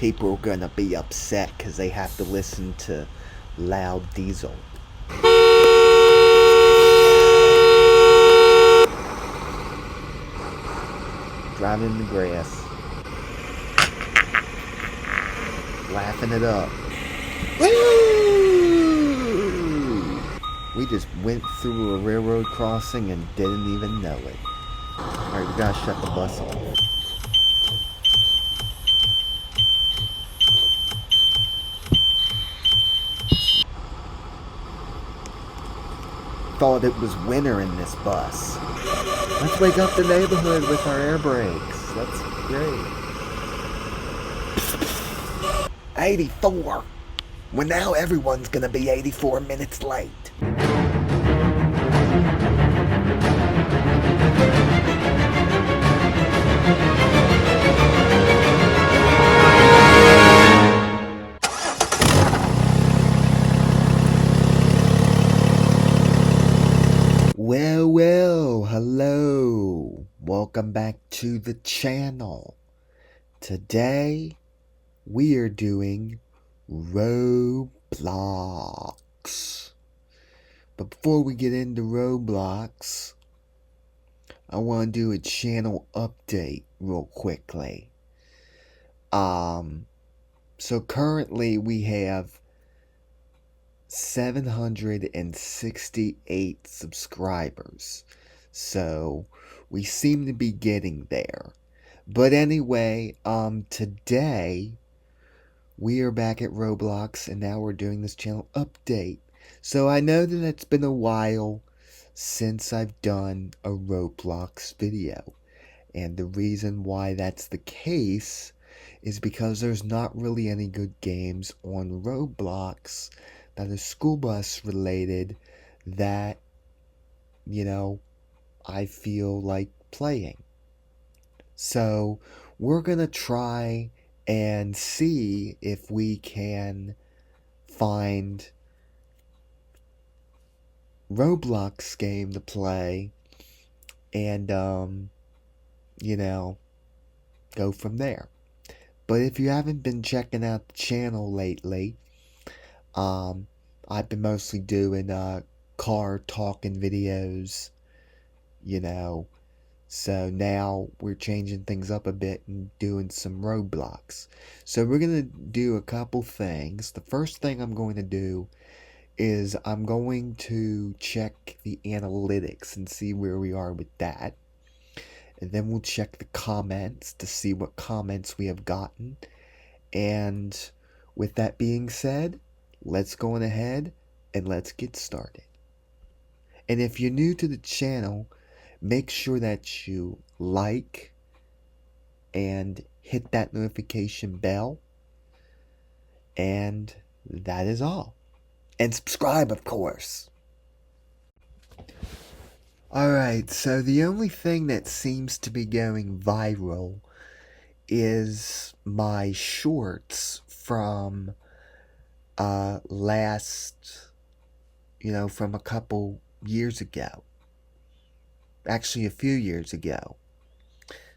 People are gonna be upset because they have to listen to loud diesel. Driving in the grass. Laughing it up. Woo! We just went through a railroad crossing and didn't even know it. Alright, we gotta shut the bus off. Thought it was winter in this bus. Let's wake up the neighborhood with our air brakes. That's great. 84. Well, now everyone's gonna be 84 minutes late. Well, hello. Welcome back to the channel. Today, we are doing Roblox. But before we get into Roblox, I want to do a channel update real quickly. So currently we have 768 subscribers. So we seem to be getting there. But anyway, today we are back at Roblox and now we're doing this channel update. So I know that it's been a while since I've done a Roblox video. And the reason why that's the case is because there's not really any good games on Roblox that are school bus related that, I feel like playing. So we're gonna try and see if we can find Roblox game to play and, go from there. But if you haven't been checking out the channel lately, I've been mostly doing car talking videos, so now we're changing things up a bit and doing some Roblox. So we're going to do a couple things. The first thing I'm going to do is I'm going to check the analytics and see where we are with that. And then we'll check the comments to see what comments we have gotten. And with that being said, let's go on ahead and let's get started. And if you're new to the channel, make sure that you like and hit that notification bell. And that is all. And subscribe, of course. Alright, so the only thing that seems to be going viral is my shorts from from a couple years ago. Actually, a few years ago.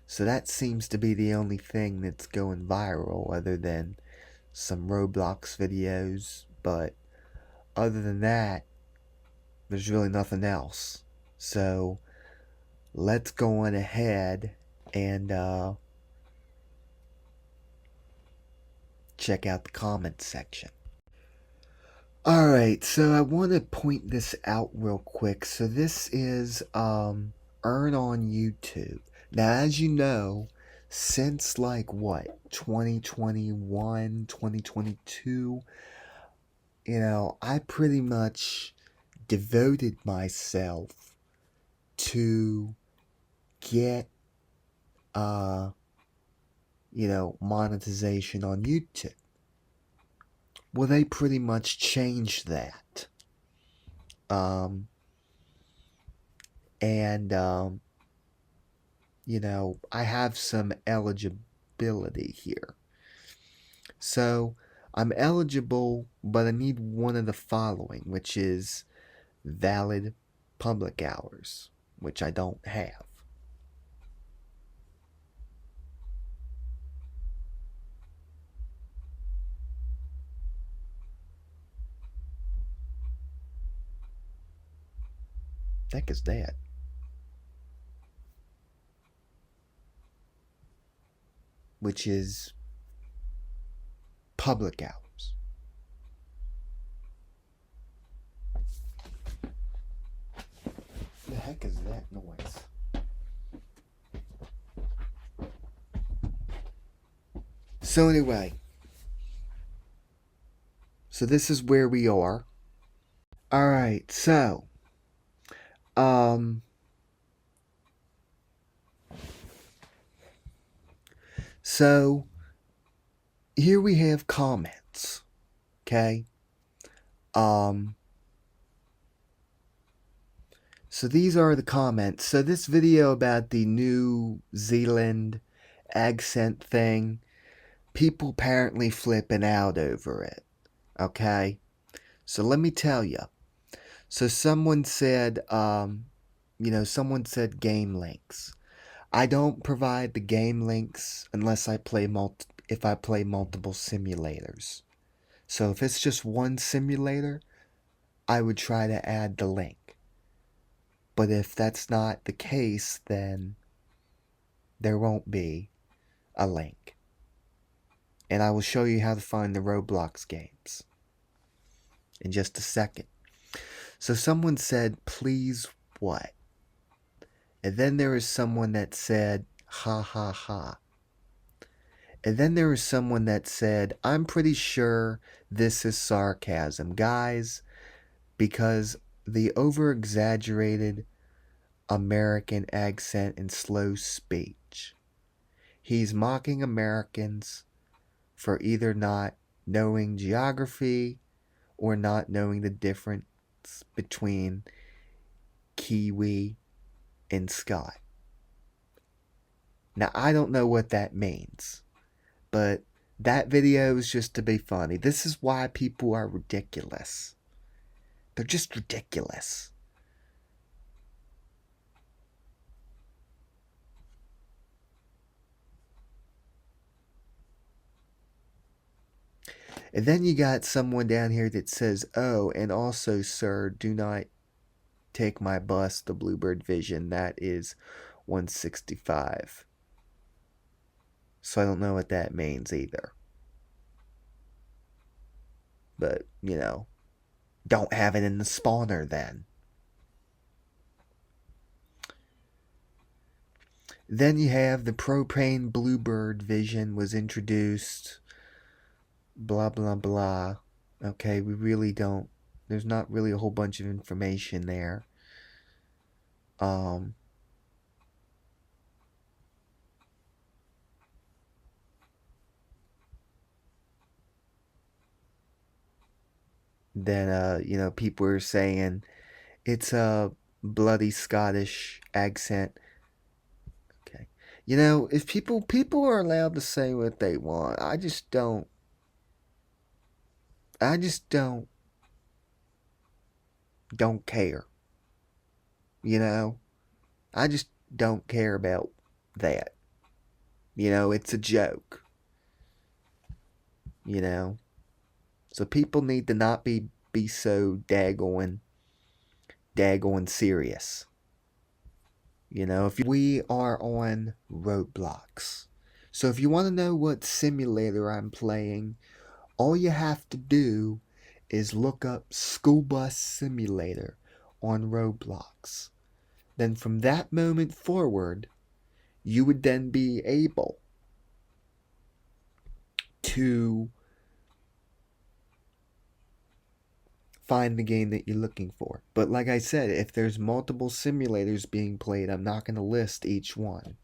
So that seems to be the only thing that's going viral other than some Roblox videos. But other than that, there's really nothing else. So let's go on ahead and check out the comments section. Alright, so I want to point this out real quick. So this is Earn on YouTube. Now, as you know, since 2021, 2022, I pretty much devoted myself to get monetization on YouTube. Well, they pretty much changed that. I have some eligibility here. So, I'm eligible, but I need one of the following, which is valid public hours, which I don't have. The heck is that? Which is public hours. The heck is that noise? So anyway, so this is where we are. All right, um so here we have comments, okay? Um so these are the comments. So this video about the New Zealand accent thing, people apparently flipping out over it, okay? So let me tell you. So someone said, someone said game links. I don't provide the game links unless if I play multiple simulators. So if it's just one simulator, I would try to add the link. But if that's not the case, then there won't be a link. And I will show you how to find the Roblox games in just a second. So someone said, please what? And then there was someone that said, ha ha ha. And then there was someone that said, I'm pretty sure this is sarcasm, guys, because the over exaggerated American accent and slow speech. He's mocking Americans for either not knowing geography or not knowing the difference between Kiwi and Scott. Now, I don't know what that means, but that video is just to be funny. This is why people are ridiculous. They're just ridiculous. And then you got someone down here that says, oh, and also, sir, do not take my bus, the Bluebird Vision. That is 165. So I don't know what that means either. But, don't have it in the spawner then. Then you have the propane Bluebird Vision was introduced. Blah, blah, blah. Okay, we really don't. There's not really a whole bunch of information there. Then, people are saying it's a bloody Scottish accent. Okay. If people are allowed to say what they want, I just don't care. I just don't care about that. It's a joke. So people need to not be so daggone serious. If we are on Roblox. So if you want to know what simulator I'm playing, all you have to do is look up School Bus Simulator on Roblox. Then from that moment forward, you would then be able to find the game that you're looking for. But like I said, if there's multiple simulators being played, I'm not going to list each one.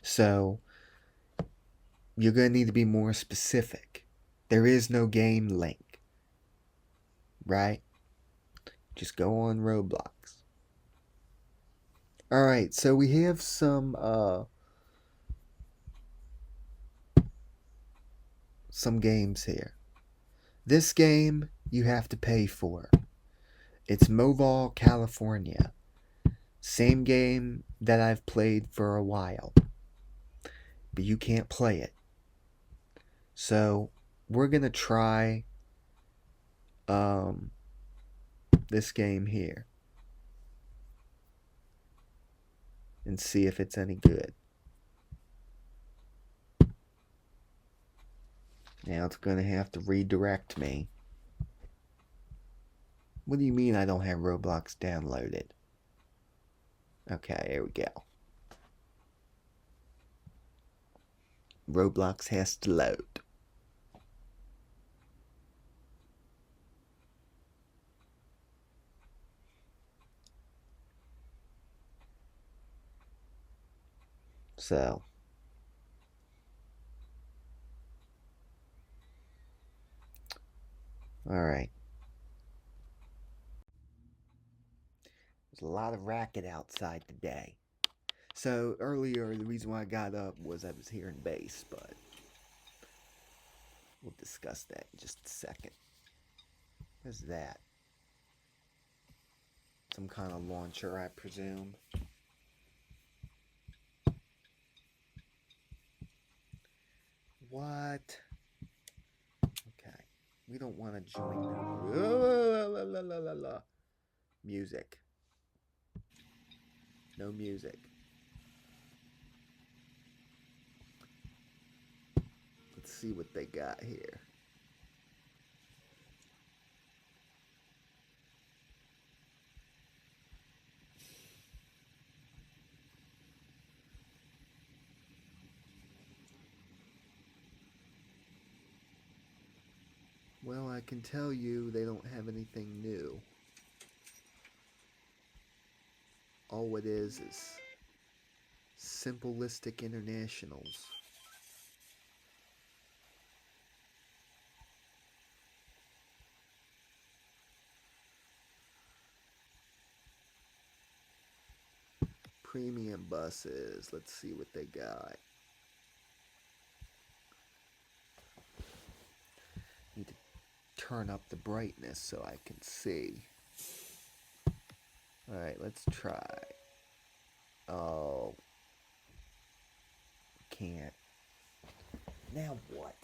So you're going to need to be more specific. There is no game link, right? Just go on Roblox. Alright, so we have some games here. This game you have to pay for. It's Mobile California. Same game that I've played for a while. But you can't play it. So we're going to try this game here. and see if it's any good. Now it's going to have to redirect me. What do you mean I don't have Roblox downloaded? Okay, here we go. Roblox has to load. So, alright. There's a lot of racket outside today. So, earlier, the reason why I got up was I was hearing bass, but we'll discuss that in just a second. What's that? Some kind of launcher, I presume. What? Okay. We don't want to join the music. No music. Let's see what they got here. Well, I can tell you they don't have anything new. All it is simplistic internationals. Premium buses. Let's see what they got. Need to turn up the brightness so I can see. Alright, let's try. Oh. Can't. Now what?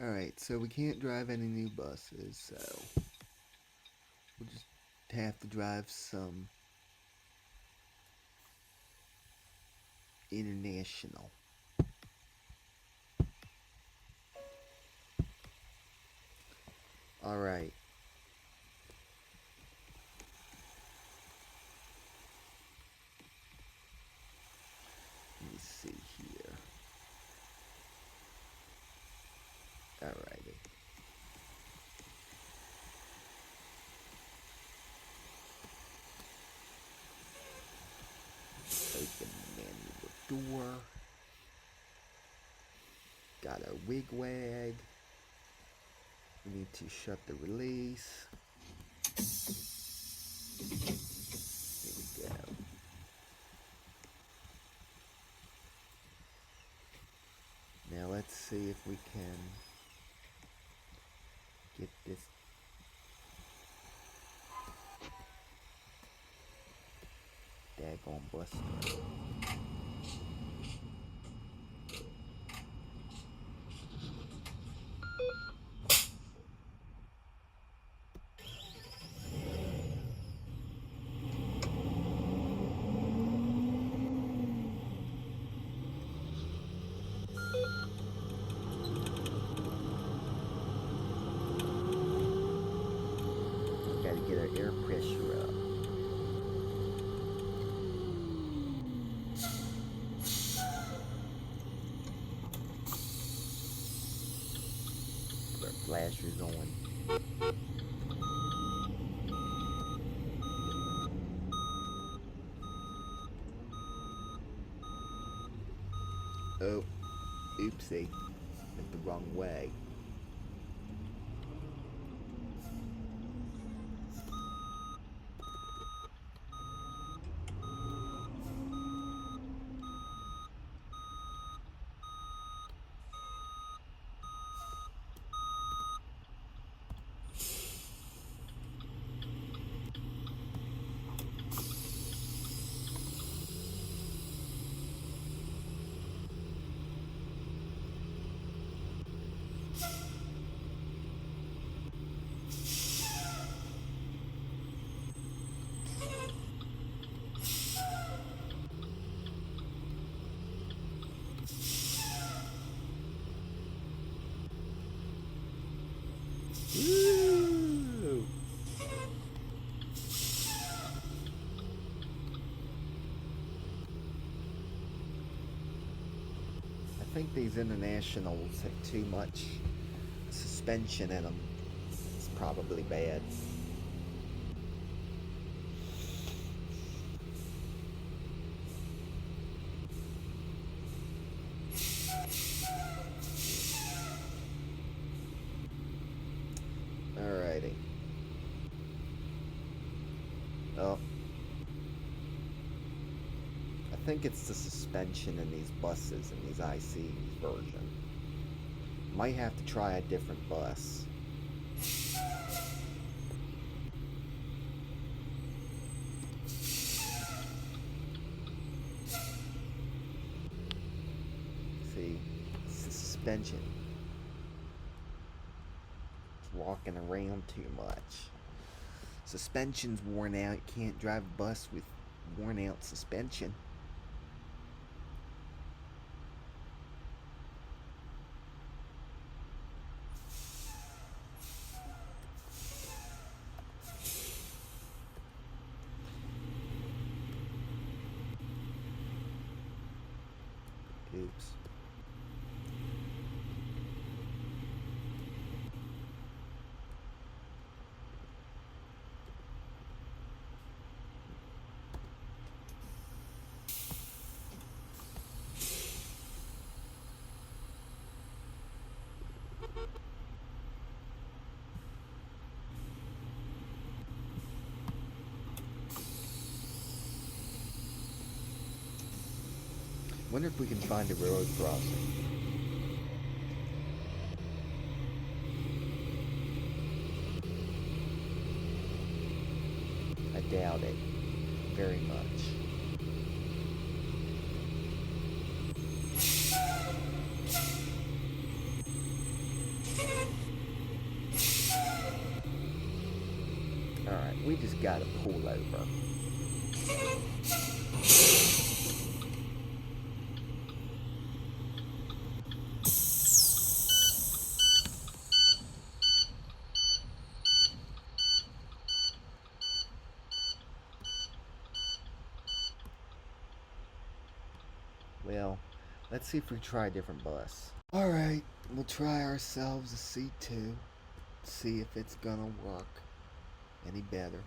Alright, so we can't drive any new buses, so we'll just have to drive some international. Alright. Let me see here. Alrighty. Open manual door. Got a wigwag. We need to shut the release. Here we go. Now let's see if we can get this daggone bus started. Gotta get our air pressure up. Put our flashers on. Oh, oopsie. Went the wrong way. think these internationals have too much suspension in them. It's probably bad. Alrighty. Oh. I think it's the suspension in these buses in these IC version. Might have to try a different bus. See, it's the suspension. It's walking around too much. Suspension's worn out. You can't drive a bus with worn out suspension. Oops. Wonder if we can find a road crossing. I doubt it very much. Alright, we just gotta pull over. Well, let's see if we try a different bus. Alright, we'll try ourselves a C2. See if it's gonna work any better.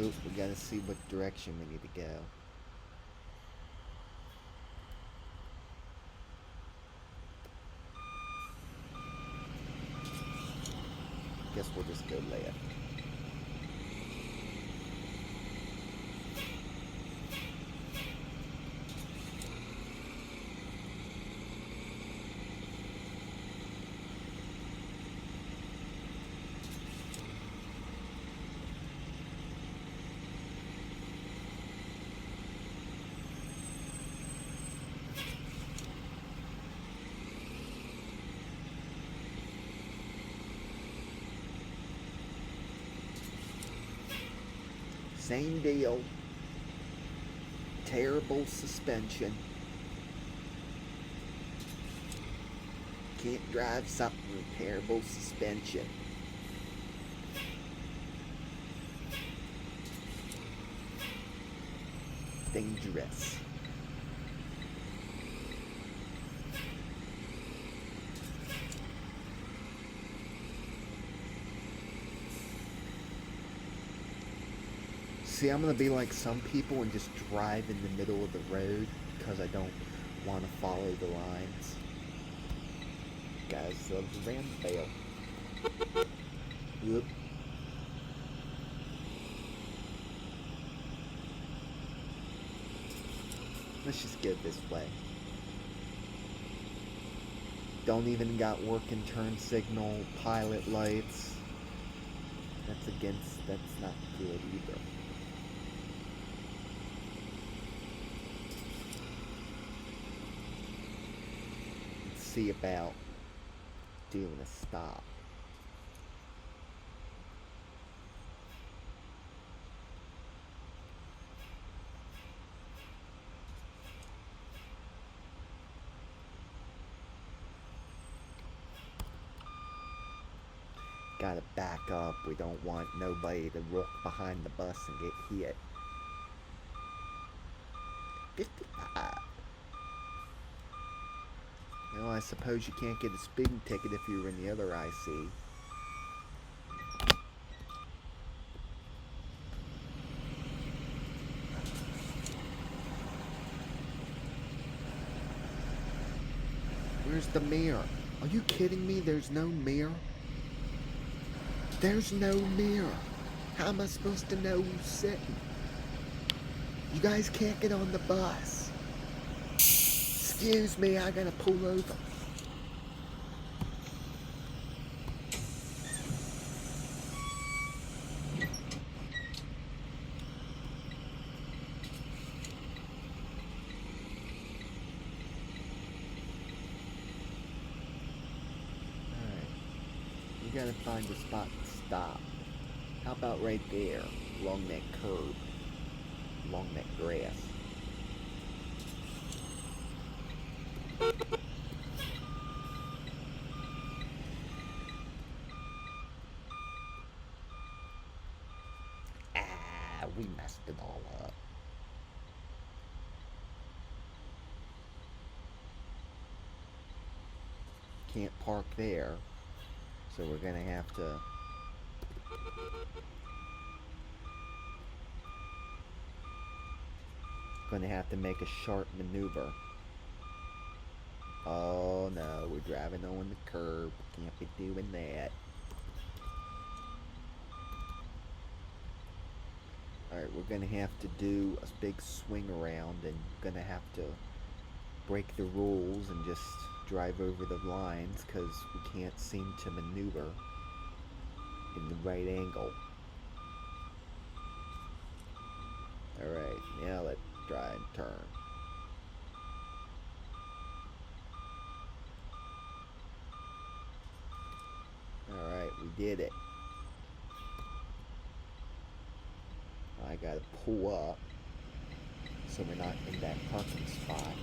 Oop, we gotta see what direction we need to go. Guess we'll just go left. Same deal. Terrible suspension. Can't drive something with terrible suspension. Dangerous. See, I'm going to be like some people and just drive in the middle of the road because I don't want to follow the lines. Guys, love the ram fail. Whoop. Let's just go this way. Don't even got working turn signal, pilot lights. That's not good either. Let's see about doing a stop. Gotta back up. We don't want nobody to walk behind the bus and get hit. 55. Well, I suppose you can't get a speeding ticket if you were in the other IC. Where's the mirror? Are you kidding me? There's no mirror? There's no mirror. How am I supposed to know who's sitting? You guys can't get on the bus. Excuse me, I gotta pull over. You gotta find a spot to stop. How about right there, along that curb, along that grass? Ah, we messed it all up. Can't park there, so we're gonna have to make a sharp maneuver. Oh no, we're driving on the curb. Can't be doing that. Alright, we're gonna have to do a big swing around and gonna have to break the rules and just drive over the lines because we can't seem to maneuver in the right angle. Alright, now let's try and turn. Alright, we did it. I gotta pull up so we're not in that parking spot.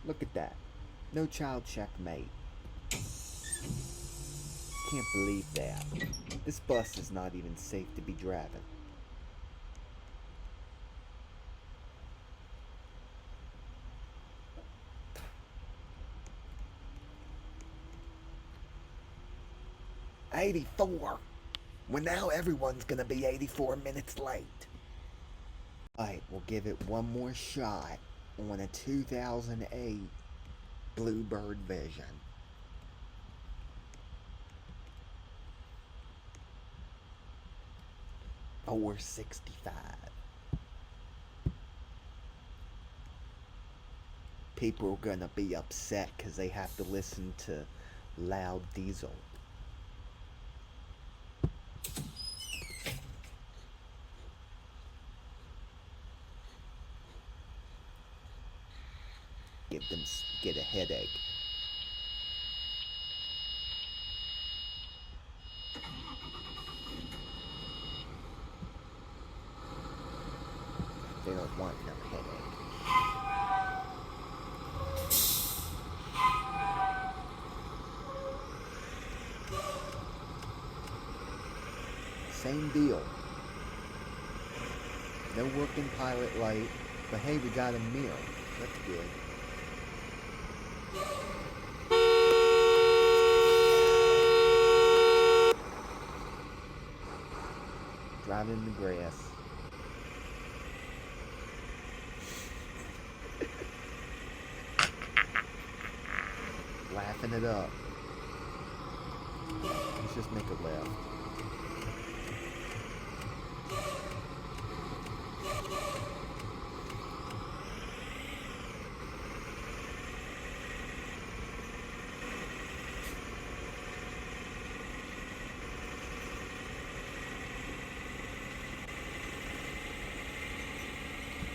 Look at that. No child checkmate. Can't believe that. This bus is not even safe to be driving. '84. Well, now everyone's gonna be 84 minutes late. Alright, we'll give it one more shot on a 2008 Bluebird Vision. Or 65. People are gonna be upset because they have to listen to loud diesel. Get a headache. They don't want no headache. Same deal. No working pilot light, but hey, we got a mirror. That's good. Driving in the grass. it up. Let's just make a left.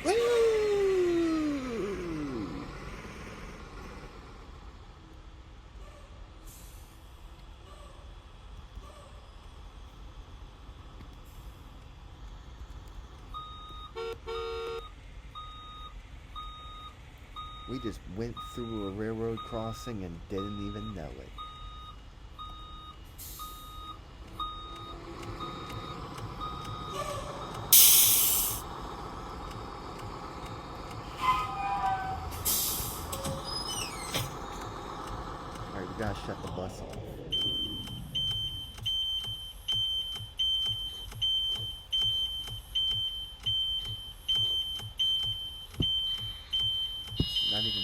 Woo! We just went through a railroad crossing and didn't even know it. Alright, we gotta shut the bus off. Not even...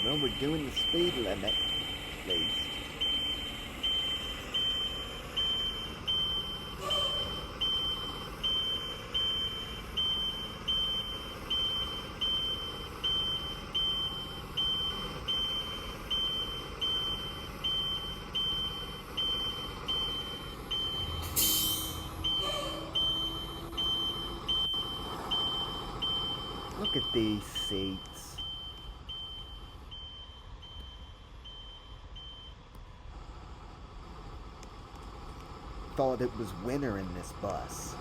Well, we're doing the speed limit, at least. Look at these seats. Thought it was winter in this bus.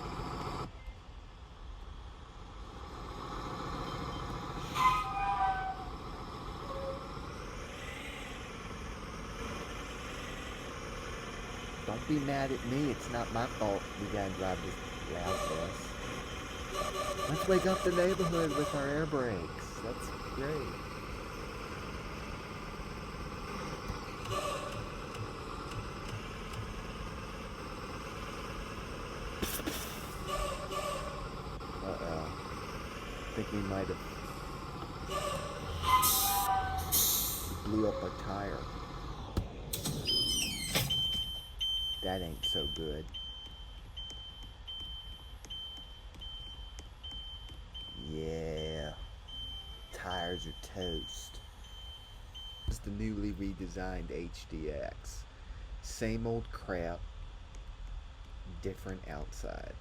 Don't be mad at me, it's not my fault we gotta drive this loud bus. Let's wake up the neighborhood with our air brakes. That's great. Uh-oh. I think we might have blew up our tire. That ain't so good. Yeah. Tires are toast. It's the newly redesigned HDX. Same old crap, different outside.